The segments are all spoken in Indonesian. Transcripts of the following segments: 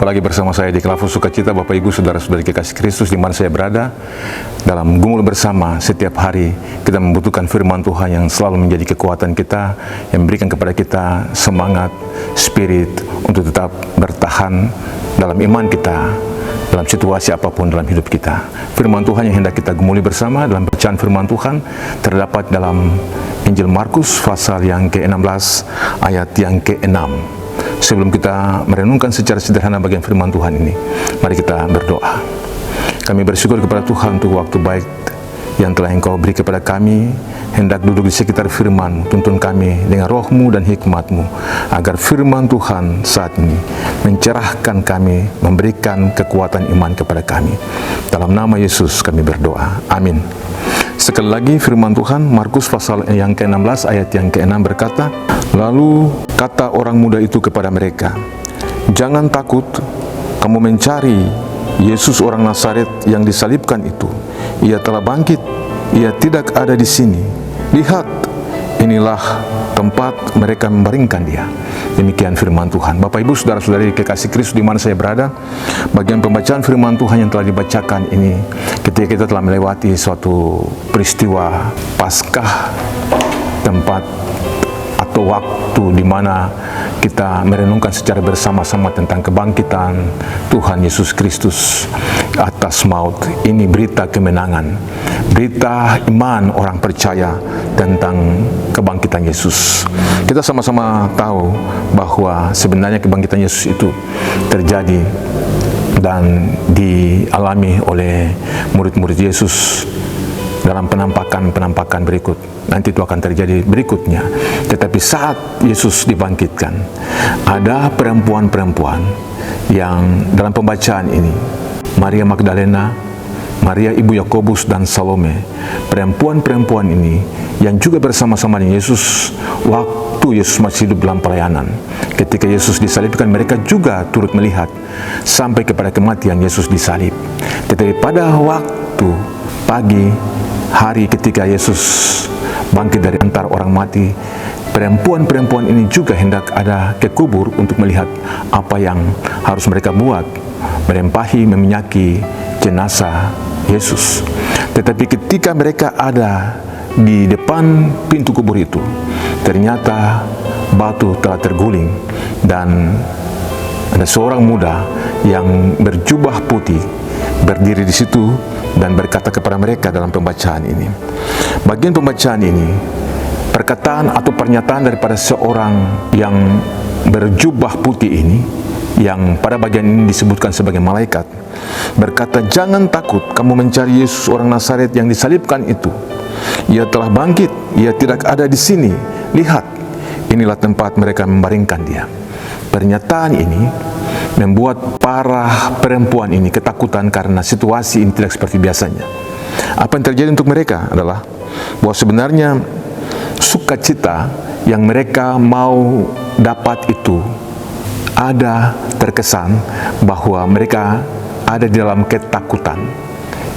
Berjumpa lagi bersama saya di Kelafur Sukacita, Bapak Ibu, Saudara-saudari kekasih Kristus di mana saya berada. Dalam gumul bersama setiap hari kita membutuhkan firman Tuhan yang selalu menjadi kekuatan kita, yang memberikan kepada kita semangat, spirit untuk tetap bertahan dalam iman kita, dalam situasi apapun dalam hidup kita. Firman Tuhan yang hendak kita gumuli bersama dalam bacaan firman Tuhan terdapat dalam Injil Markus pasal yang ke-16 ayat yang ke-6. Sebelum kita merenungkan secara sederhana bagian firman Tuhan ini, mari kita berdoa. Kami bersyukur kepada Tuhan untuk waktu baik yang telah Engkau beri kepada kami, hendak duduk di sekitar firman. Tuntun kami dengan roh-Mu dan hikmat-Mu, agar firman Tuhan saat ini mencerahkan kami, memberikan kekuatan iman kepada kami. Dalam nama Yesus kami berdoa, amin. Sekali lagi firman Tuhan, Markus pasal yang ke-16 ayat yang ke-6 berkata, lalu kata orang muda itu kepada mereka, jangan takut, kamu mencari Yesus orang Nazaret yang disalibkan itu. Ia telah bangkit, ia tidak ada di sini. Lihat, inilah tempat mereka membaringkan dia. Demikian firman Tuhan. Bapak Ibu, Saudara-saudari kekasih Kristus di mana saya berada, bagian pembacaan firman Tuhan yang telah dibacakan ini ketika kita telah melewati suatu peristiwa Paskah, tempat atau waktu di mana kita merenungkan secara bersama-sama tentang kebangkitan Tuhan Yesus Kristus atas maut. Ini berita kemenangan, berita iman orang percaya tentang kebangkitan Yesus. Kita sama-sama tahu bahwa sebenarnya kebangkitan Yesus itu terjadi dan dialami oleh murid-murid Yesus dalam penampakan berikut. Nanti itu akan terjadi berikutnya. Tetapi saat Yesus dibangkitkan, ada perempuan-perempuan yang dalam pembacaan ini, Maria Magdalena, Maria ibu Yakobus dan Salome, perempuan-perempuan ini yang juga bersama-sama dengan Yesus waktu Yesus masih hidup dalam pelayanan. Ketika Yesus disalibkan, mereka juga turut melihat sampai kepada kematian Yesus disalib. Tetapi pada waktu pagi hari ketika Yesus bangkit dari antara orang mati, perempuan-perempuan ini juga hendak ada ke kubur untuk melihat apa yang harus mereka buat, merempahi, meminyaki jenazah Yesus. Tetapi ketika mereka ada di depan pintu kubur itu, ternyata batu telah terguling dan ada seorang muda yang berjubah putih berdiri di situ dan berkata kepada mereka dalam pembacaan ini. Bagian pembacaan ini, perkataan atau pernyataan daripada seorang yang berjubah putih ini, yang pada bagian ini disebutkan sebagai malaikat, berkata, jangan takut, kamu mencari Yesus orang Nazaret yang disalibkan itu. Ia telah bangkit, ia tidak ada di sini. Lihat, inilah tempat mereka membaringkan dia. Pernyataan ini membuat para perempuan ini ketakutan karena situasi ini tidak seperti biasanya. Apa yang terjadi untuk mereka adalah bahwa sebenarnya sukacita yang mereka mau dapat itu ada terkesan bahwa mereka ada di dalam ketakutan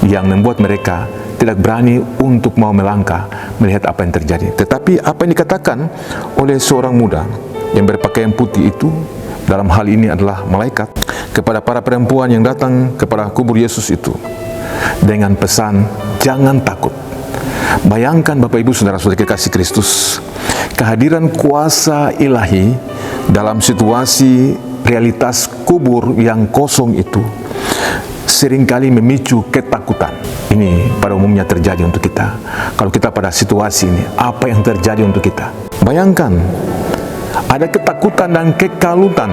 yang membuat mereka tidak berani untuk mau melangkah melihat apa yang terjadi. Tetapi apa yang dikatakan oleh seorang muda yang berpakaian putih itu, dalam hal ini adalah malaikat, kepada para perempuan yang datang kepada kubur Yesus itu dengan pesan, jangan takut. Bayangkan Bapak Ibu Saudara-saudari kekasih Kristus, kehadiran kuasa ilahi dalam situasi realitas kubur yang kosong itu seringkali memicu ketakutan. Ini pada umumnya terjadi untuk kita. Kalau kita pada situasi ini, apa yang terjadi untuk kita? Bayangkan, ada ketakutan dan kekalutan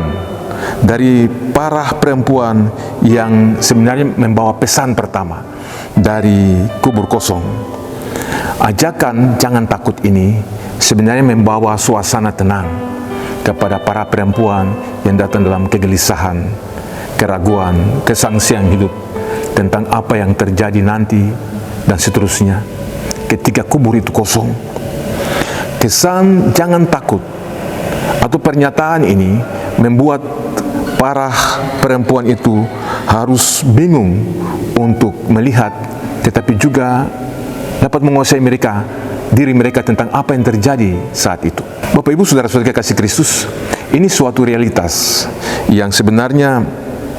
dari para perempuan yang sebenarnya membawa pesan pertama dari kubur kosong. Ajakan jangan takut ini sebenarnya membawa suasana tenang kepada para perempuan yang datang dalam kegelisahan, keraguan, kesangsian hidup tentang apa yang terjadi nanti dan seterusnya ketika kubur itu kosong. Kesan jangan takut atau pernyataan ini membuat para perempuan itu harus bingung untuk melihat, tetapi juga dapat menguasai diri mereka tentang apa yang terjadi saat itu. Bapak Ibu Saudara-saudara kasih Kristus, ini suatu realitas yang sebenarnya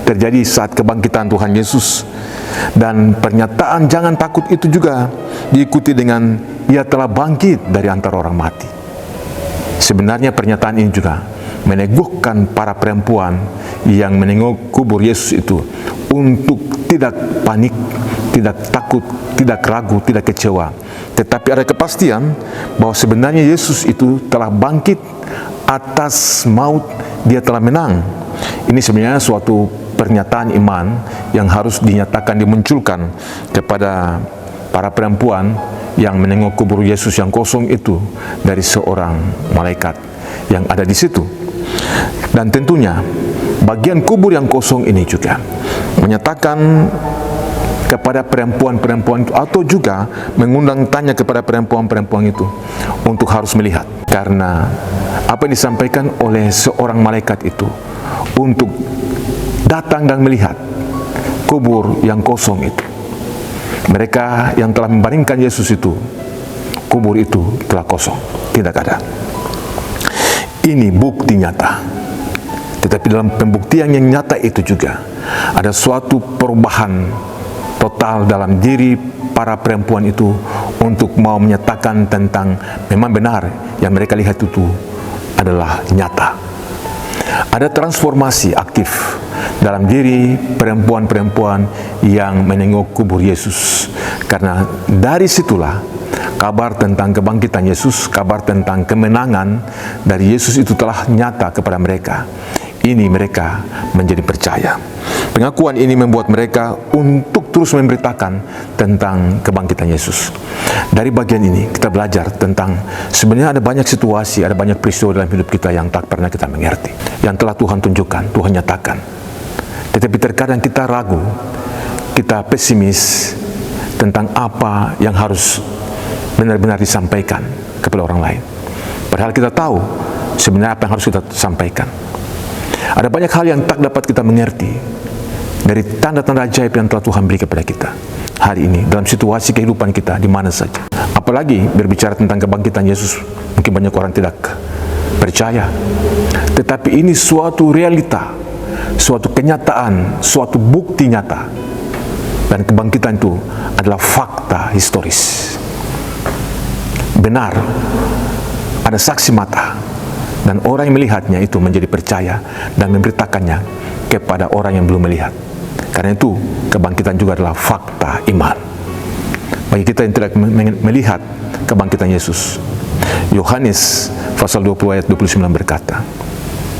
terjadi saat kebangkitan Tuhan Yesus. Dan pernyataan jangan takut itu juga diikuti dengan ia telah bangkit dari antara orang mati. Sebenarnya pernyataan ini juga meneguhkan para perempuan yang menengok kubur Yesus itu untuk tidak panik, tidak takut, tidak ragu, tidak kecewa, tetapi ada kepastian bahwa sebenarnya Yesus itu telah bangkit atas maut, dia telah menang. Ini sebenarnya suatu pernyataan iman yang harus dinyatakan, dimunculkan kepada para perempuan yang menengok kubur Yesus yang kosong itu dari seorang malaikat yang ada di situ. Dan tentunya bagian kubur yang kosong ini juga menyatakan kepada perempuan-perempuan itu, atau juga mengundang tanya kepada perempuan-perempuan itu untuk harus melihat, karena apa yang disampaikan oleh seorang malaikat itu untuk datang dan melihat kubur yang kosong itu. Mereka yang telah membaringkan Yesus itu, kubur itu telah kosong, tidak ada. Ini bukti nyata. Tetapi dalam pembuktian yang nyata itu juga ada suatu perubahan total dalam diri para perempuan itu untuk mau menyatakan tentang memang benar yang mereka lihat itu adalah nyata. Ada transformasi aktif dalam diri perempuan-perempuan yang menengok kubur Yesus, karena dari situlah kabar tentang kebangkitan Yesus, kabar tentang kemenangan dari Yesus itu telah nyata kepada mereka. Ini mereka menjadi percaya. Pengakuan ini membuat mereka untuk terus memberitakan tentang kebangkitan Yesus. Dari bagian ini kita belajar tentang sebenarnya ada banyak situasi, ada banyak peristiwa dalam hidup kita yang tak pernah kita mengerti, yang telah Tuhan tunjukkan, Tuhan nyatakan. Tetapi terkadang kita ragu, kita pesimis tentang apa yang harus benar-benar disampaikan kepada orang lain. Padahal kita tahu sebenarnya apa yang harus kita sampaikan. Ada banyak hal yang tak dapat kita mengerti dari tanda-tanda ajaib yang telah Tuhan beri kepada kita hari ini dalam situasi kehidupan kita di mana saja. Apalagi berbicara tentang kebangkitan Yesus, mungkin banyak orang tidak percaya. Tetapi ini suatu realita, suatu kenyataan, suatu bukti nyata. Dan kebangkitan itu adalah fakta historis. Benar, ada saksi mata. Dan orang yang melihatnya itu menjadi percaya dan memberitakannya kepada orang yang belum melihat. Karena itu kebangkitan juga adalah fakta iman bagi kita yang tidak melihat kebangkitan Yesus. Yohanes pasal 20 ayat 29 berkata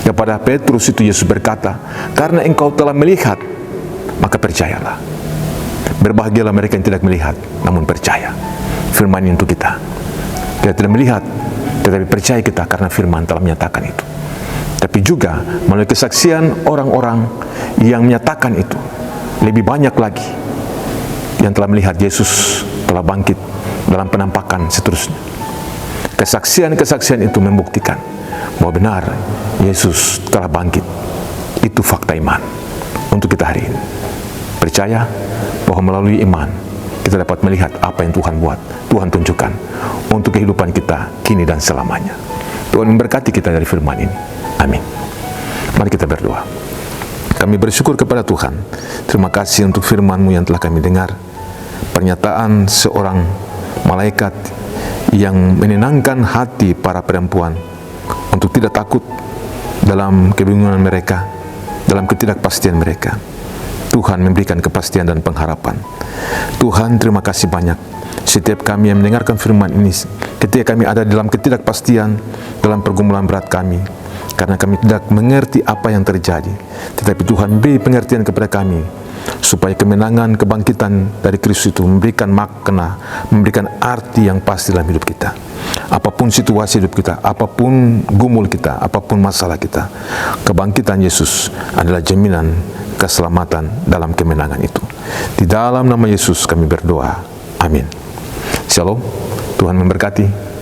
kepada Petrus itu, Yesus berkata, karena engkau telah melihat maka percayalah. Berbahagialah mereka yang tidak melihat namun percaya. Firman ini untuk kita. Kita tidak melihat tetapi percaya kita karena firman telah menyatakan itu. Tapi juga melalui kesaksian orang-orang yang menyatakan itu, lebih banyak lagi yang telah melihat Yesus telah bangkit dalam penampakan seterusnya. Kesaksian-kesaksian itu membuktikan bahwa benar Yesus telah bangkit. Itu fakta iman untuk kita hari ini. Percaya bahwa melalui iman kita dapat melihat apa yang Tuhan buat, Tuhan tunjukkan untuk kehidupan kita kini dan selamanya. Tuhan memberkati kita dari firman ini. Amin. Mari kita berdoa. Kami bersyukur kepada Tuhan. Terima kasih untuk firman-Mu yang telah kami dengar. Pernyataan seorang malaikat yang menenangkan hati para perempuan untuk tidak takut dalam kebingungan mereka, dalam ketidakpastian mereka. Tuhan memberikan kepastian dan pengharapan. Tuhan, terima kasih banyak. Setiap kami yang mendengarkan firman ini, ketika kami ada dalam ketidakpastian, dalam pergumulan berat kami, karena kami tidak mengerti apa yang terjadi, tetapi Tuhan beri pengertian kepada kami, supaya kemenangan, kebangkitan dari Kristus itu memberikan makna, memberikan arti yang pasti dalam hidup kita. Apapun situasi hidup kita, apapun gumul kita, apapun masalah kita, kebangkitan Yesus adalah jaminan keselamatan dalam kemenangan itu. Di dalam nama Yesus kami berdoa. Amin. Shalom. Tuhan memberkati.